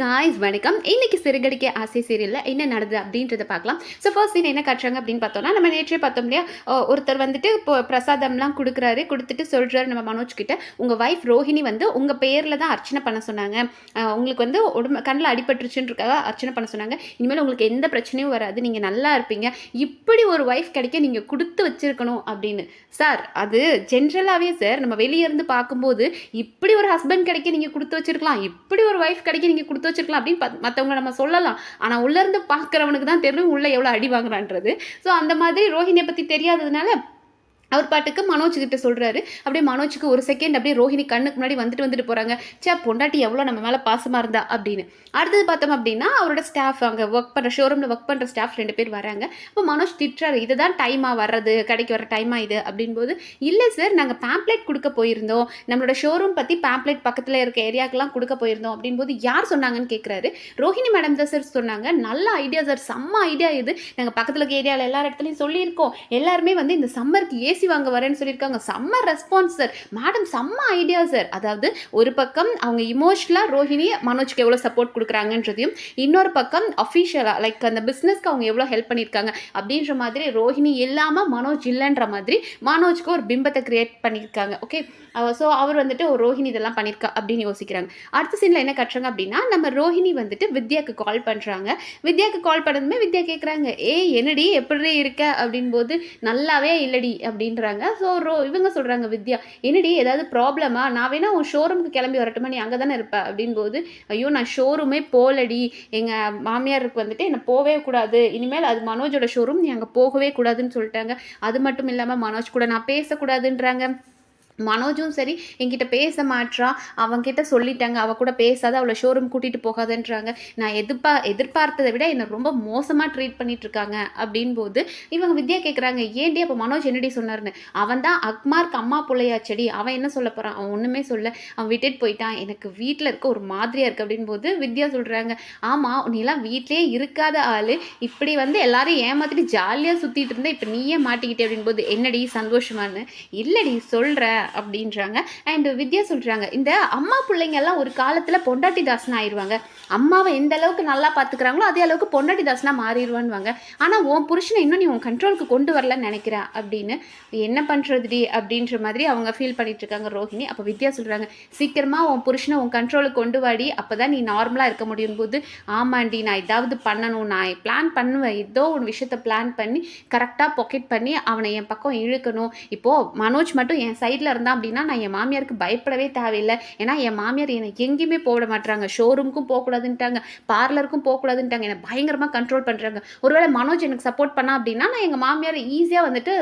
Guys வணக்கம். இன்னைக்கு சிறுகடிக்க ஆசை சீரியல்ல என்ன நடந்தது அப்படின்றத பார்க்கலாம். ஸோ ஃபர்ஸ்ட் சீன் என்ன காட்டுறாங்க அப்படின்னு பார்த்தோம்னா, நம்ம நேற்றே பார்த்தோம் இல்லையா, ஒருத்தர் வந்துட்டு இப்போ பிரசாதம்லாம் கொடுக்குறாரு. கொடுத்துட்டு சொல்றாரு நம்ம மனோஜ் கிட்ட, உங்கள் ஒய்ஃப் ரோஹிணி வந்து உங்கள் பேரில் தான் அர்ச்சனை பண்ண சொன்னாங்க. உங்களுக்கு வந்து உடம்பு கண்ணில் அடிபட்டுருச்சுன்றக்காக அர்ச்சனை பண்ண சொன்னாங்க. இனிமேல் உங்களுக்கு எந்த பிரச்சனையும் வராது, நீங்கள் நல்லா இருப்பீங்க. இப்படி ஒரு ஒய்ஃப் கிடைக்க நீங்கள் கொடுத்து வச்சிருக்கணும் அப்படின்னு. சார் அது ஜென்ரலாகவே சார் நம்ம வெளியே இருந்து பார்க்கும்போது இப்படி ஒரு ஹஸ்பண்ட் கிடைக்க நீங்கள் கொடுத்து வச்சிருக்கலாம், இப்படி ஒரு ஒய்ஃப் கிடைக்க நீங்கள் கொடுத்து வச்சிருக்கலாம் அப்படின்னு மற்றவங்க நம்ம சொல்லலாம். ஆனால் உள்ளேருந்து பார்க்குறவனுக்கு தான் தெரியும் உள்ளே எவ்வளோ அடி வாங்குறான்றது. ஸோ அந்த மாதிரி ரோஹிணியை பற்றி தெரியாததுனால அவர் பாட்டுக்கு மனோஜ் கிட்ட சொல்கிறாரு. அப்படியே மனோஜுக்கு ஒரு செகண்ட் அப்படியே ரோஹிணி கண்ணுக்கு முன்னாடி வந்துட்டு போகிறாங்க. சே பொண்டாட்டி எவ்வளோ நம்ம மேலே பாசமாக இருந்தா அப்படின்னு. அடுத்தது பார்த்தோம் அப்படின்னா அவரோட ஸ்டாஃப் அங்கே ஒர்க் பண்ணுற ஷோரூமில் ஒர்க் பண்ணுற ஸ்டாஃப் 2 பேர் வராங்க. அப்போ மனோஜ் திட்டுறாரு, இதுதான் டைமாக வர்றது, கடைக்கு வர டைமாக இது அப்படின்போது, இல்லை சார் நாங்கள் பேம்ப்ளேட் கொடுக்க போயிருந்தோம், நம்மளோட ஷோரூம் பற்றி பேம்ப்ளேட் பக்கத்தில் இருக்க ஏரியாக்கெல்லாம் கொடுக்க போயிருந்தோம் அப்படின்போது யார் சொன்னாங்கன்னு கேட்குறாரு. ரோஹிணி மேடம் தான் சார் சொன்னாங்க. நல்ல ஐடியா சார், செம்ம ஐடியா இது, நாங்கள் பக்கத்தில் இருக்க ஏரியாவில் எல்லா இடத்துலையும் சொல்லியிருக்கோம், எல்லாருமே வந்து இந்த சம்மருக்கு ஏசி வாங்க வரேன்னு சொல்லியிருக்காங்க. செம்ம ரெஸ்பான்ஸ் சார் மேடம், செம்ம ஐடியா சார். அதாவது ஒரு பக்கம் அவங்க இமோஷனலாக ரோஹிணி மனோஜ்க்கு எவ்வளோ சப்போர்ட் கொடுக்குறாங்கன்றதையும், இன்னொரு பக்கம் அஃபிஷியலாக லைக் அந்த பிஸ்னஸ்க்கு அவங்க எவ்வளோ ஹெல்ப் பண்ணியிருக்காங்க அப்படின்ற மாதிரி, ரோஹிணி இல்லாமல் மனோஜ் இல்லைன்ற மாதிரி மனோஜ்க்கு ஒரு பிம்பத்தை கிரியேட் பண்ணியிருக்காங்க. ஓகே, ஸோ அவர் வந்துட்டு ஒரு ரோஹிணி இதெல்லாம் பண்ணியிருக்கா அப்படின்னு யோசிக்கிறாங்க. அடுத்த சீனில் என்ன கட்டுறாங்க அப்படின்னா, நம்ம ரோஹிணி வந்துட்டு வித்யாவுக்கு கால் பண்ணுறாங்க. வித்யாவுக்கு கால் பண்ணதுமே வித்யா கேட்குறாங்க, என்னடி எப்படி இருக்க அப்படின் போது, நல்லாவே இல்லடி அப்படின்றாங்க. ஸோ இவங்க சொல்கிறாங்க வித்யா, என்னடி ஏதாவது ப்ராப்ளமா, நான் வேணா உன் ஷோரூமுக்கு கிளம்பி வரட்டுமா, நீ அங்கே தானே இருப்ப அப்படின்போது, ஐயோ நான் ஷோரூமே போகலடி, எங்கள் மாமியாருக்கு வந்துட்டு என்னை போகவே கூடாது, இனிமேல் அது மனோஜோட ஷோரூம், நீ அங்கே போகவே கூடாதுன்னு சொல்லிட்டாங்க. அது மட்டும் இல்லாமல் மனோஜ் கூட நான் பேசக்கூடாதுன்றாங்க. மனோஜும் சரி என்கிட்ட பேச மாட்றா, அவன்கிட்ட சொல்லிட்டாங்க அவள் கூட பேசாத, அவளை ஷோரூம் கூட்டிகிட்டு போகாதுன்றாங்க. நான் எதிர்பார்த்ததை விட என்னை ரொம்ப மோசமாக ட்ரீட் பண்ணிகிட்ருக்காங்க அப்படின்போது இவங்க வித்யா கேட்குறாங்க, ஏன்டி அப்போ மனோஜ் என்னடி சொன்னார்னு. அவன் தான் அக்மார்க்கு அம்மா பிள்ளையாச்செடி, அவன் என்ன சொல்ல போகிறான், அவன் ஒன்றுமே சொல்ல, அவன் விட்டுட்டு போயிட்டான், எனக்கு வீட்டில் இருக்க ஒரு மாதிரியாக இருக்குது அப்படின்போது வித்யா சொல்கிறாங்க, ஆமாம் நீலாம் வீட்டிலே இருக்காத ஆள், இப்படி வந்து எல்லாரும் ஏமாற்றிட்டு ஜாலியாக சுற்றிட்டு இருந்தேன், இப்போ நீயே மாட்டிக்கிட்டே அப்படின்போது, என்னடி சந்தோஷமானு, இல்லடி சொல்கிற அப்படின்றாங்க. அண்ட் வித்யா சொல்றாங்க, இந்த அம்மா பிள்ளைங்க எல்லாம் ஒரு காலத்துல பொண்டாட்டி தாசனா ஆயிடுவாங்க, அம்மாவை எந்த அளவுக்கு நல்லா பாத்துக்கிறாங்களோ அதே அளவுக்கு பொண்டாட்டி தாசனா மாறிடுவான்வாங்க. ஆனா உன் புருஷனை இன்னும் நீ உன் கண்ட்ரோலுக்கு கொண்டு வரலன்னு நினைக்கிறா அப்படின்னு. என்ன பண்றதுடி அப்படின்ற மாதிரி அவங்க ஃபீல் பண்ணிட்டு இருக்காங்க ரோஹிணி. அப்போ வித்யா சொல்றாங்க, சீக்கிரமா உன் புருஷனை உன் கண்ட்ரோலுக்கு கொண்டு வாடி, அப்பதான் நீ நார்மலா இருக்க முடியும் போது, ஆமாண்டி நான் ஏதாவது பண்ணணும், நான் பிளான் பண்ணுவேன், ஏதோ ஒரு விஷயத்த பிளான் பண்ணி கரெக்டாக பாக்கெட் பண்ணி அவனை என் பக்கம் இழுக்கணும். இப்போ மனோஜ் மட்டும் என் சைடில் இருந்தால் அப்படின்னா நான் என் மாமியாருக்கு பயப்படவே தேவையில்லை. ஏன்னா என் மாமியார் என்னை எங்கேயுமே போட மாட்டாங்க, ஷோரூமுக்கும் போகக்கூடாதுன்ட்டாங்க, பார்லருக்கும் போகக்கூடாதுன்ட்டாங்க, என்னை பயங்கரமாக கண்ட்ரோல் பண்ணுறாங்க. ஒருவேளை மனோஜ் எனக்கு சப்போர்ட் பண்ணா அப்படின்னா நான் எங்கள் மாமியார் ஈஸியாக வந்துட்டு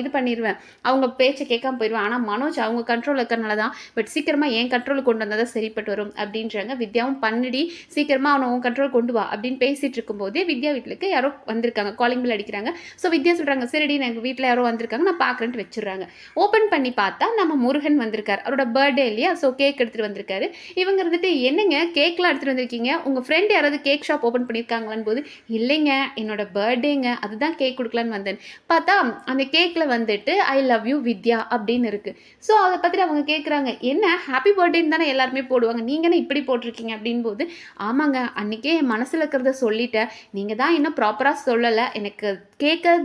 இது பண்ணிடுவேன், அவங்க பேச்சை கேட்காம போயிடுவேன். ஆனால் மனோஜ் அவங்க கண்ட்ரோல் இருக்கிறனால தான், பட் சீக்கிரமாக என் கண்ட்ரோலுக்கு கொண்டு வந்தால் தான் சரிப்பட்டு வரும் அப்படின்றாங்க. வித்யாவும் பண்ணிடி, சீக்கிரமாக அவனை உன் கண்ட்ரோல் கொண்டு வா அப்படின்னு பேசிகிட்டு இருக்கும்போதே வித்யா வீட்டுக்கு யாரோ வந்திருக்காங்க, காலிங் பில் அடிக்கிறாங்க. ஸோ வித்யா சொல்கிறாங்க, சரிடி எங்கள் வீட்டில் யாரோ வந்திருக்காங்க, நான் பார்க்குறேன்ட்டு வச்சுடுறாங்க. ஓப்பன் பண்ணி பார்த்தா நம்ம முருகன் வந்திருக்காரு, அவரோட பர்த்டே இல்லையா, ஸோ கேக் எடுத்துகிட்டு வந்திருக்காரு. இவங்க இருந்துட்டு, என்னங்க கேக்லாம் எடுத்துகிட்டு வந்திருக்கீங்க, உங்கள் ஃப்ரெண்ட் யாராவது கேக் ஷாப் ஓப்பன் பண்ணியிருக்காங்களான்னு போது, இல்லைங்க என்னோட பர்த்டேங்க, அதுதான் கேக் கொடுக்கலான்னு வந்தேன். பார்த்தா அந்த கேக்கில் வந்துட்டு ஐ லவ் யூ வித்யா அப்படின்னு இருக்குது. ஸோ அதை பற்றி அவங்க கேட்குறாங்க, என்ன ஹாப்பி பர்த்டேன்னு தானே எல்லாருமே போடுவாங்க, நீங்கள் என்ன இப்படி போட்டிருக்கீங்க அப்படின் போது, ஆமாங்க அன்றைக்கே என் மனசில் இருக்கிறத சொல்லிட்டேன், நீங்கள் தான் இன்னும் ப்ராப்பராக சொல்லலை, எனக்கு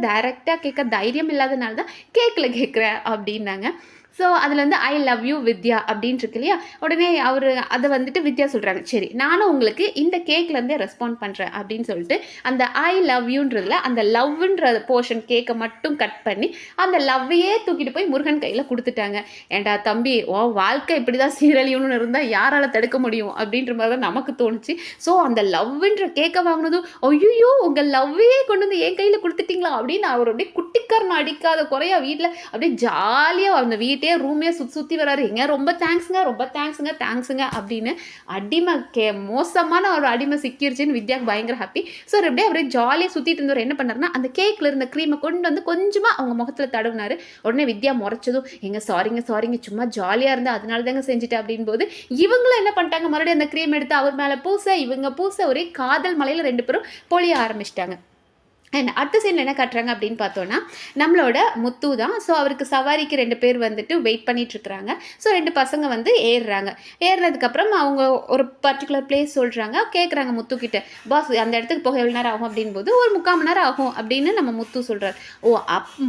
டைரெக்டாக கேட்க தைரியம் இல்லாதனால தான் கேக்கில் கேட்குறேன் அப்படின்னாங்க. ஸோ அதில் வந்து ஐ லவ் யூ வித்யா அப்படின்னு இருக்கு இல்லையா, உடனே அவர் அதை வந்துட்டு வித்யா சொல்கிறாங்க, சரி நானும் உங்களுக்கு இந்த கேக்லேருந்தே ரெஸ்பாண்ட் பண்ணுறேன் அப்படின்னு சொல்லிட்டு அந்த ஐ லவ் யூன்றதில் அந்த லவ்ன்ற போர்ஷன் கேக்கை மட்டும் கட் பண்ணி அந்த லவ்வையே தூக்கிட்டு போய் முருகன் கையில் கொடுத்துட்டாங்க. ஏண்டா தம்பி, ஓ வாழ்க்கை இப்படி தான் சீரழியும்னு இருந்தால் யாரால் தடுக்க முடியும் அப்படின்ற மாதிரி தான் நமக்கு தோணுச்சு. ஸோ அந்த லவ்ன்ற கேக்கை வாங்கினதும், ஐயோ உங்கள் லவ்வையே கொண்டு வந்து என் கையில் கொடுத்துட்டிங்களா அப்படின்னு அவர் அப்படியே குட்டிக்காரன் அடிக்காத குறையா வீட்டில் அப்படியே ஜாலியாக அந்த வீட்டை ரூமே சுற்றி வராரு, எங்க ரொம்ப தேங்க்ஸுங்க அப்படின்னு. அடிமை மோசமான ஒரு அடிமை சிக்கிருச்சுன்னு வித்யாவுக்கு பயங்கர ஹாப்பி. ஸோ அப்படியே அவரே ஜாலியாக சுற்றிட்டு இருந்தவர் என்ன பண்ணாருன்னா, அந்த கேக்கில் இருந்த க்ரீமை கொண்டு வந்து கொஞ்சமாக அவங்க முகத்தில் தடவினாரு. உடனே வித்யா முறைச்சதும், எங்க சாரிங்க சும்மா ஜாலியாக இருந்தால் அதனால தாங்க செஞ்சுட்டேன் அப்படின் போது, இவங்களும் என்ன பண்ணிட்டாங்க, மறுபடியும் அந்த க்ரீம் எடுத்து அவர் மேலே பூச, இவங்க பூச, ஒரே காதல் மலையில் 2 பேரும் பொழிய ஆரம்பிச்சிட்டாங்க. அண்ட் அடுத்த சீனில் என்ன காட்டுறாங்க அப்படின்னு பார்த்தோன்னா நம்மளோட முத்து தான். ஸோ அவருக்கு சவாரிக்கு 2 பேர் வந்துட்டு வெயிட் பண்ணிகிட்ருக்குறாங்க. ஸோ 2 பசங்க வந்து ஏறுறாங்க. ஏறினதுக்கப்புறம் அவங்க ஒரு பர்டிகுலர் பிளேஸ் சொல்கிறாங்க. கேட்குறாங்க முத்துக்கிட்ட, பாஸ் அந்த இடத்துக்கு போக எவ்வளோ நேரம் ஆகும் அப்படின்போது ஒரு 3/4 மணி நேரம் ஆகும் அப்படின்னு நம்ம முத்து சொல்கிறார். ஓ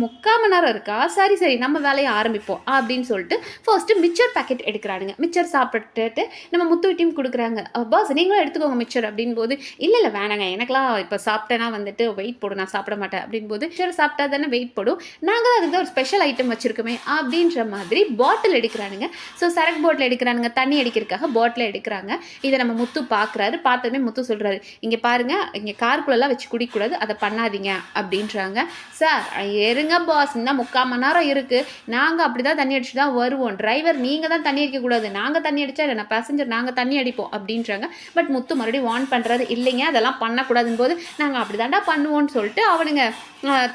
3/4 மணி நேரம் இருக்கா, சரி சரி நம்ம வேலையை ஆரம்பிப்போம் அப்படின்னு சொல்லிட்டு ஃபர்ஸ்ட்டு மிச்சர் பேக்கெட் எடுக்கிறானுங்க. மிச்சர் சாப்பிட்டுட்டு நம்ம முத்துக்கிட்டையும் கொடுக்குறாங்க. பாஸ் நீங்களும் எடுத்துக்கோங்க மிச்சர் அப்படின் போது, இல்லை இல்லை வேணாங்க எனக்கெலாம் இப்போ சாப்பிட்டேன்னா வந்துட்டு வெயிட் போடும், நான் சாப்பிட மாட்டேன் அப்படின்போது, மிச்சர் சாப்பிட்டா தானே வெயிட் போடும், நாங்கள் அதுக்கு ஒரு ஸ்பெஷல் ஐட்டம் வச்சுருக்கோமே அப்படின்ற மாதிரி பாட்டில் எடுக்கிறானுங்க. ஸோ சரக்கு பாட்டில் எடுக்கிறானுங்க, தண்ணி அடிக்கிறதுக்காக பாட்டில் எடுக்கிறாங்க. இதை நம்ம முத்து பார்க்குறாரு. பார்த்ததுமே முத்து சொல்கிறாரு, இங்கே பாருங்கள் இங்கே காருக்குள்ளெல்லாம் வச்சு குடிக்கக்கூடாது, அதை பண்ணாதீங்க அப்படின்றாங்க. சார் இருங்க பாஸ், இன்னும் 3/4 மணி நேரம் இருக்குது, நாங்கள் அப்படி தான் தண்ணி அடிச்சு தான் வருவோம், டிரைவர் நீங்கள் தான் தண்ணி அடிக்கக்கூடாது, நாங்கள் தண்ணி அடித்தா இல்லை பேசஞ்சர் நாங்கள் தண்ணி அடிப்போம் அப்படின்றாங்க. பட் முத்து மறுபடியும் வார்ன் பண்ணுறாரு, இல்லைங்க அதெல்லாம் பண்ணக்கூடாதுன்னு போது, நாங்கள் அப்படி தாண்டா பண்ணுவோன்னு சொல்லிட்டு அவனுங்க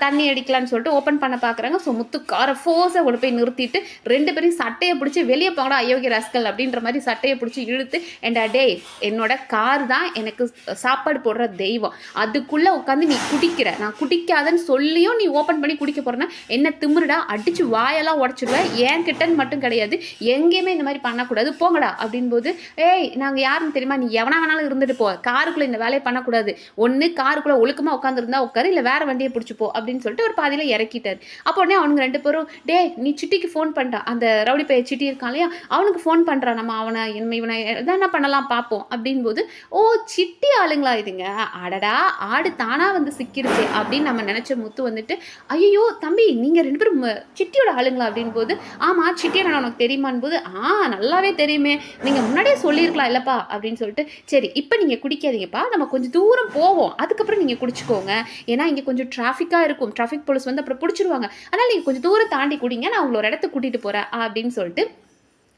தண்ணி அடிக்கலான்னு சொல்லிட்டு ஓப்பன் பண்ண பார்க்குறாங்க. ஸோ முத்து காரை ஃபோர்ஸை கொண்டு போய் நிறுத்திட்டு 2 பேரையும் சட்டையை பிடிச்சி வெளியே போங்கடா அயோக்கிய ராஸ்கல் அப்படின்ற மாதிரி சட்டையை பிடிச்சி இழுத்து, ஏண்டா டே என்னோட கார் தான் எனக்கு சாப்பாடு போடுற தெய்வம், அதுக்குள்ளே உட்காந்து நீ குடிக்கிற, நான் குடிக்காதன்னு சொல்லியும் நீ ஓப்பன் பண்ணி குடிக்க போகிறேன்னா என்ன திமிருடா, அடித்து வாயெல்லாம் உடச்சிடுவேன், ஏன் கிட்டன்னு மட்டும் கிடையாது எங்கேயுமே இந்த மாதிரி பண்ணக்கூடாது போங்கடா அப்படின்போது, ஏய் நாங்கள் யாருன்னு தெரியுமா, நீ எவனா வேணாலும் இருந்துட்டு போ, காருக்குள்ளே இந்த வேலையை பண்ணக்கூடாது, ஒன்று காருக்குள்ளே ஒழுக்கமாக உட்காந்துருந்தா உட்காரு, இல்லை வேறு வண்டியை பிடிச்சி போ அப்படின்னு சொல்லிட்டு ஒரு பாதியில் இறக்கிட்டார். அப்போ உடனே அவனுங்க 2 பேரும், டே நீ சிட்டிக்கு ஃபோன் பண்ணுறான், அந்த ரவுடி பைய சிட்டி இருக்கான் இல்லையா அவனுக்கு ஃபோன் பண்ணுறான், நம்ம இவனை என்ன பண்ணலாம் பார்ப்போம் அப்படின்போது, ஓ சிட்டி ஆளுங்களா இதுங்க, அடடா ஆடு தானாக வந்து சிக்கிருச்சு அப்படின்னு நம்ம நினச்ச முத்து வந்துட்டு, ஐயோ தம்பி நீங்கள் 2 பேரும் சிட்டியோட ஆளுங்களா அப்படின் போது, ஆமாம் சிட்டியை நான் உனக்கு தெரியுமான் போது, நல்லாவே தெரியுமே, நீங்கள் முன்னாடியே சொல்லியிருக்கலாம் இல்லைப்பா அப்படின்னு சொல்லிட்டு, சரி இப்போ நீங்கள் குடிக்காதீங்கப்பா, நம்ம கொஞ்சம் தூரம் போவோம் அதுக்கப்புறம் நீங்கள் குடிச்சிக்கோங்க, ஏன்னா இங்கே கொஞ்சம் டிராஃபிக்காக இருக்கும், டிராஃபிக் போலீஸ் வந்து அப்புறம் பிடிச்சிருவாங்க, அதனால் நீங்கள் கொஞ்சம் தூரம் தாண்டி குடிங்க, நான் உங்களை ஒரு இடத்துக்கு கூட்டிகிட்டு போகிறேன் அப்படின்னு சொல்லிட்டு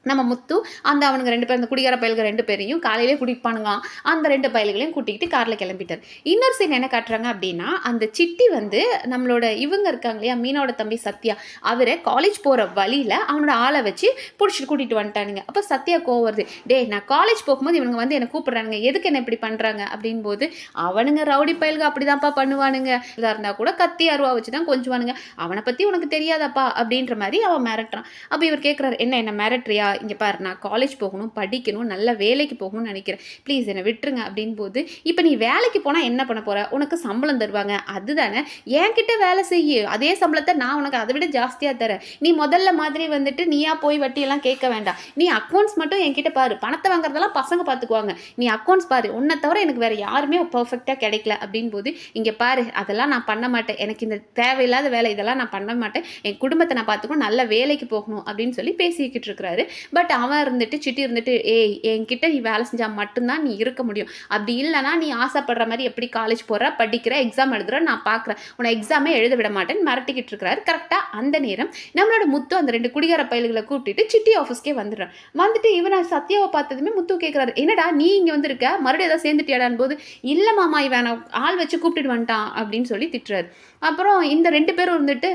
நம்ம முத்து அந்த அவனுங்க 2 பேர், அந்த குடிகார பயல்கள் 2 பேரையும் காலையிலே குடிப்பானுங்க, அந்த 2 பயல்களையும் கூட்டிகிட்டு காரில் கிளம்பிட்டார். இன்னொரு சீன் என்ன காட்டுறாங்க அப்படின்னா, அந்த சிட்டி வந்து நம்மளோட இவங்க இருக்காங்க இல்லையா மீனோட தம்பி சத்யா, அவரை காலேஜ் போகிற வழியில் அவனோட ஆளை வச்சு பிடிச்சிட்டு கூட்டிகிட்டு வந்துட்டானுங்க. அப்போ சத்யா கோவம் வருது, டே நான் காலேஜ் போகும்போது இவனுங்க வந்து என்னை கூப்பிட்றானுங்க, எதுக்கு என்ன இப்படி பண்ணுறாங்க அப்படின் போது, அவனுங்க ரவுடி பயல்கள் அப்படி தான்ப்பா பண்ணுவானுங்க, இதாக இருந்தால் கூட கத்தி அருவா வச்சு தான் கொஞ்சுவானுங்க, அவனை பற்றி உனக்கு தெரியாதாப்பா அப்படின்ற மாதிரி அவன் மிரட்டுறான். அப்போ இவர் கேட்குறாரு, என்ன மிரட்டுறியா, இங்கே பாரு நான் காலேஜ் போகணும், படிக்கணும், நல்ல வேலைக்கு போகணும்னு நினைக்கிறேன், ப்ளீஸ் என்னை விட்டுருங்க அப்படின் போது, இப்போ நீ வேலைக்கு போனால் என்ன பண்ண போகிற, உனக்கு சம்பளம் தருவாங்க அதுதானே, என்கிட்ட வேலை செய்ய, அதே சம்பளத்தை நான் உனக்கு அதை விட ஜாஸ்தியாக தரேன், நீ முதல்ல மாதிரி வந்துட்டு நீயா போய் வட்டியெல்லாம் கேட்க வேண்டாம், நீ அக்கௌண்ட்ஸ் மட்டும் என்கிட்ட பாரு, பணத்தை வாங்குறதெல்லாம் பசங்க பார்த்துக்குவாங்க, நீ அக்கௌண்ட்ஸ் பாரு, உன்னை தவிர எனக்கு வேறு யாருமே பர்ஃபெக்டாக கிடைக்கல அப்படின் போது, இங்கே பாரு அதெல்லாம் நான் பண்ண மாட்டேன், எனக்கு இந்த தேவையில்லாத வேலை இதெல்லாம் நான் பண்ண மாட்டேன், என் குடும்பத்தை நான் பார்த்துக்கணும், நல்ல வேலைக்கு போகணும் அப்படின்னு சொல்லி பேசிக்கிட்டு இருக்கிறாரு. பட் அவன் இருந்துட்டு சிட்டி இருந்துட்டு, ஏய் என்கிட்ட நீ வேலை செஞ்சால் மட்டும்தான் நீ இருக்க முடியும், அப்படி இல்லைனா நீ ஆசைப்படுற மாதிரி எப்படி காலேஜ் போகிற, படிக்கிற, எக்ஸாம் எழுதுற, நான் பார்க்குறேன், உன்னை எக்ஸாமே எழுத விட மாட்டேன்னு மிரட்டிக்கிட்டு இருக்கிறாரு. கரெக்டாக அந்த நேரம் நம்மளோட முத்து அந்த 2 குடிகார பயல்களை கூப்பிட்டுட்டு சிட்டி ஆஃபீஸ்க்கே வந்துடுறான். வந்துட்டு இவனை சத்யாவை பார்த்ததுமே முத்து கேட்குறாரு, என்னடா நீ இங்கே வந்துருக்க, மறுபடியும் ஏதாவது சேர்ந்துட்டியாடான் போது, இல்லை மாமா இவன் ஆள் வச்சு கூப்பிட்டுட்டு வந்துட்டான் அப்படின்னு சொல்லி திட்டுறாரு. அப்புறம் இந்த 2 பேரும் இருந்துட்டு,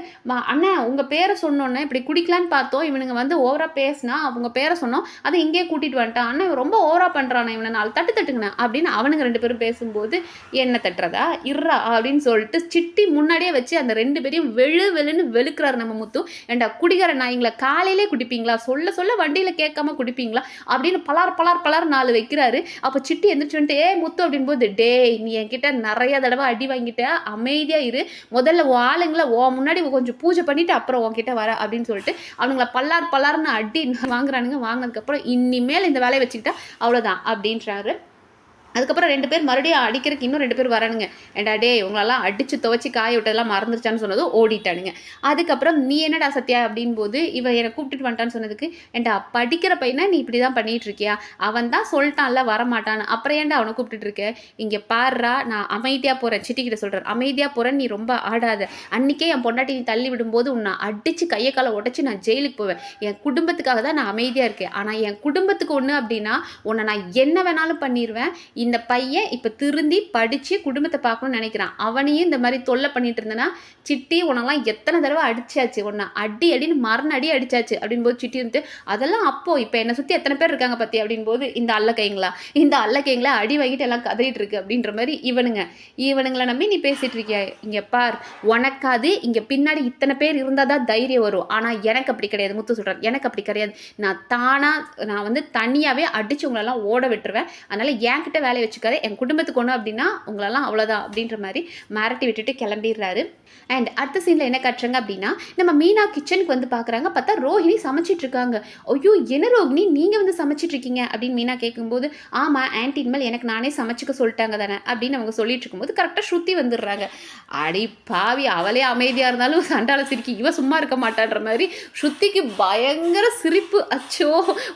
அண்ணன் உங்கள் பேரை சொன்னோன்னே இப்படி குடிக்கலான்னு பார்த்தோம், இவனுங்க வந்து ஓவராக பேசினா அவங்க பேரை சொன்னோம், அதை இங்கேயே கூட்டிகிட்டு வந்துட்டான், அண்ணன் ரொம்ப ஓவராக பண்ணுறான், இவனை 4 தட்டு தட்டுங்கண்ணே அப்படின்னு அவனுங்க 2 பேரும் பேசும்போது, என்ன தட்டுறதா இர்றா அப்படின்னு சொல்லிட்டு சிட்டி முன்னாடியே வச்சு அந்த 2 பேரையும் வெளுன்னு வெளுக்கிறாரு நம்ம முத்து. ஏண்டா குடிகார நாய்ங்களா, காலையிலே குடிப்பீங்களா, சொல்ல சொல்ல வண்டியில் கேட்காம குடிப்பீங்களா அப்படின்னு பலார் 4 வைக்கிறாரு. அப்போ சிட்டி எந்திரிச்சு வந்துட்டு, ஏ முத்து அப்படின் போது, டேய் நீ என்கிட்ட நிறைய தடவை அடி வாங்கிட்ட, அமைதியாக இரு, முதல்ல ஆளுங்களை முன்னாடி கொஞ்சம் பூஜை பண்ணிட்டு அப்புறம் உன்கிட்ட வர அப்படின்னு சொல்லிட்டு அவனுங்களை பல்லார்னு அடி வாங்குறானுங்க. வாங்கினதுக்கப்புறம் இனிமேல் இந்த வேலையை வச்சுக்கிட்டா அவ்வளோதான் அப்படின்றாரு. அதுக்கப்புறம் 2 பேர் மறுபடியும் அடிக்கிறதுக்கு இன்னும் 2 பேர் வரானுங்க. ஏண்டா டே உங்களெல்லாம் அடித்து துவச்சி காய விட்டதெல்லாம் மறந்துருச்சான்னு சொன்னதும் ஓடிட்டானுங்க. அதுக்கப்புறம் நீ என்னடா சத்யா அப்படின் போது, இவன் என்னை கூப்பிட்டுட்டு வந்துட்டான்னு சொன்னதுக்கு, ஏண்டா படிக்கிற பையனை நீ இப்படி தான் பண்ணிகிட்டு இருக்கியா, அவன் தான் சொல்லிட்டான்ல வரமாட்டான்னு, அப்புறம் ஏன்டா அவனை கூப்பிட்டுட்டு இருக்க, இங்கே பாடுறா நான் அமைதியாக போகிறேன், சிட்டிக்கிட்ட சொல்கிறேன் அமைதியாக போகிறேன், நீ ரொம்ப ஆடாத, அன்றைக்கே என் பொண்டாட்டி நீ தள்ளி விடும்போது உன்னை அடித்து கையை காலை உடச்சி நான் ஜெயிலுக்கு போவேன், என் குடும்பத்துக்காக தான் நான் அமைதியாக இருக்கேன், ஆனால் என் குடும்பத்துக்கு ஒன்று அப்படின்னா உன்னை நான் என்ன வேணாலும் பண்ணிடுவேன், இந்த பையன் இப்போ திருந்தி படித்து குடும்பத்தை பார்க்கணும்னு நினைக்கிறான். அவனையும் இந்த மாதிரி தொல்லை பண்ணிட்டு இருந்தேன்னா, சிட்டி உனெல்லாம் எத்தனை தடவை அடிச்சாச்சு, உன்னை அடி அடின்னு மரண அடி அடிச்சாச்சு அப்படின்போது சிட்டி வந்துட்டு, அதெல்லாம் அப்போ இப்போ என்னை சுற்றி எத்தனை பேர் இருக்காங்க பற்றி அப்படின்போது, இந்த அல்லக்கைங்களா அடி வாங்கிட்டு எல்லாம் கதறிட்டு இருக்கு அப்படின்ற மாதிரி இவனுங்களை நம்பி நீ பேசிட்டு இருக்கியா? இங்கே பார், உனக்காது இங்கே பின்னாடி இத்தனை பேர் இருந்தால் தான் தைரியம் வரும். ஆனால் எனக்கு அப்படி கிடையாது. முத்து சொல்கிறேன், எனக்கு அப்படி கிடையாது. நான் வந்து தனியாகவே அடித்து உங்களெல்லாம் ஓட விட்டுருவேன். அதனால் என்கிட்ட வேலையை வச்சுக்காது. என் குடும்பத்துக்கு ஒன்று அப்படின்னா உங்களெல்லாம் அவ்வளோதான் அப்படின்ற மாதிரி மிரட்டி விட்டுட்டு கிளம்பிடுறாரு. அண்ட் அடுத்த சீனில் என்ன காட்டுறாங்க அப்படின்னா, நம்ம மீனா கிச்சனுக்கு வந்து பார்க்குறாங்க. பார்த்தா ரோஹிணி சமைச்சிட்டு இருக்காங்க. ஐயோ, என்ன ரோஹிணி நீங்கள் வந்து சமைச்சிட்டு இருக்கீங்க அப்படின்னு மீனா கேட்கும்போது, ஆமாம் ஆன்டி இனிமேல் எனக்கு நானே சமைச்சிக்க சொல்லிட்டாங்க தானே அப்படின்னு அவங்க சொல்லிட்டு இருக்கும்போது கரெக்டாக ஸ்ருதி வந்துடுறாங்க. அடி பாவி, அவளே அமைதியாக இருந்தாலும் சண்டால சிரிக்கி இவ சும்மா இருக்க மாட்டான்ற மாதிரி ஸ்ருதிக்கு பயங்கர சிரிப்பு. அச்சோ,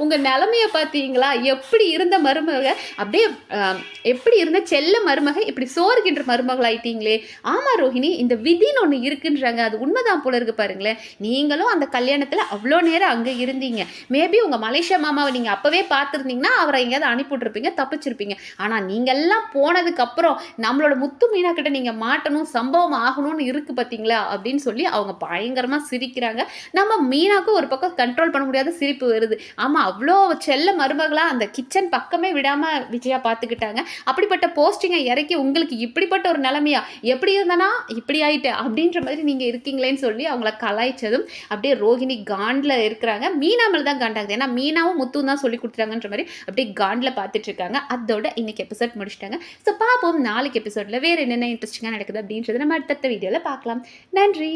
உங்கள் நிலமையை பார்த்தீங்களா? எப்படி இருந்த மருமக அப்படியே எப்படி இருந்த செல்ல மருமக இப்படி சோறுகின்ற மருமகள் ஆயிட்டீங்களே. ஆமாம் ரோஹிணி, இந்த விதின்னு ஒன்று இருக்குன்றாங்க, அது உண்மைதான் போல இருக்கு பாருங்களேன். நீங்களும் அந்த கல்யாணத்தில் அவ்வளோ நேரம் அங்கே இருந்தீங்க. மேபி உங்கள் மலேசியா மாமாவை நீங்கள் அப்போவே பார்த்துருந்தீங்கன்னா அவரை எங்கேயாவது அனுப்பிவிட்ருப்பீங்க, தப்பிச்சிருப்பீங்க. ஆனால் நீங்கள்லாம் போனதுக்கப்புறம் நம்மளோட முத்து மீனா கிட்ட நீங்கள் மாட்டணும், சம்பவம் ஆகணும்னு இருக்குது பார்த்தீங்களா அப்படின்னு சொல்லி அவங்க பயங்கரமாக சிரிக்கிறாங்க. நம்ம மீனாவுக்கு ஒரு பக்கம் கண்ட்ரோல் பண்ண முடியாத சிரிப்பு வருது. ஆமாம், அவ்வளோ செல்ல மருமகளாக அந்த கிச்சன் பக்கமே விடாமல் விஜயா பார்த்துக்கிட்டாங்க. அப்படிப்பட்ட போஸ்டிங்கை இறக்கி உங்களுக்கு இப்படிப்பட்ட ஒரு நிலைமையா, எப்படி இருந்தனா இப்படி ஆயிட்டு அப்படின்ற மாதிரி நீங்கள் இருக்கீங்களேன்னு சொல்லி அவங்கள கலாய்ச்சதும் அப்படியே ரோஹிணி காண்டில் இருக்கிறாங்க. மீனா மேலே தான் காண்டாகுது. ஏன்னா மீனாவும் முத்தும் தான் சொல்லி கொடுத்துட்டாங்கன்ற மாதிரி அப்படியே காண்டில் பார்த்துட்டு இருக்காங்க. அதோட இன்னைக்கு எபிசோட் முடிச்சிட்டாங்க. ஸோ பார்ப்போம் நாளைக்கு எபிசோடில் வேறு என்னென்ன இன்ட்ரெஸ்டிங்காக நடக்குது அப்படின்றது நம்ம அடுத்த வீடியோவில் பார்க்கலாம். நன்றி.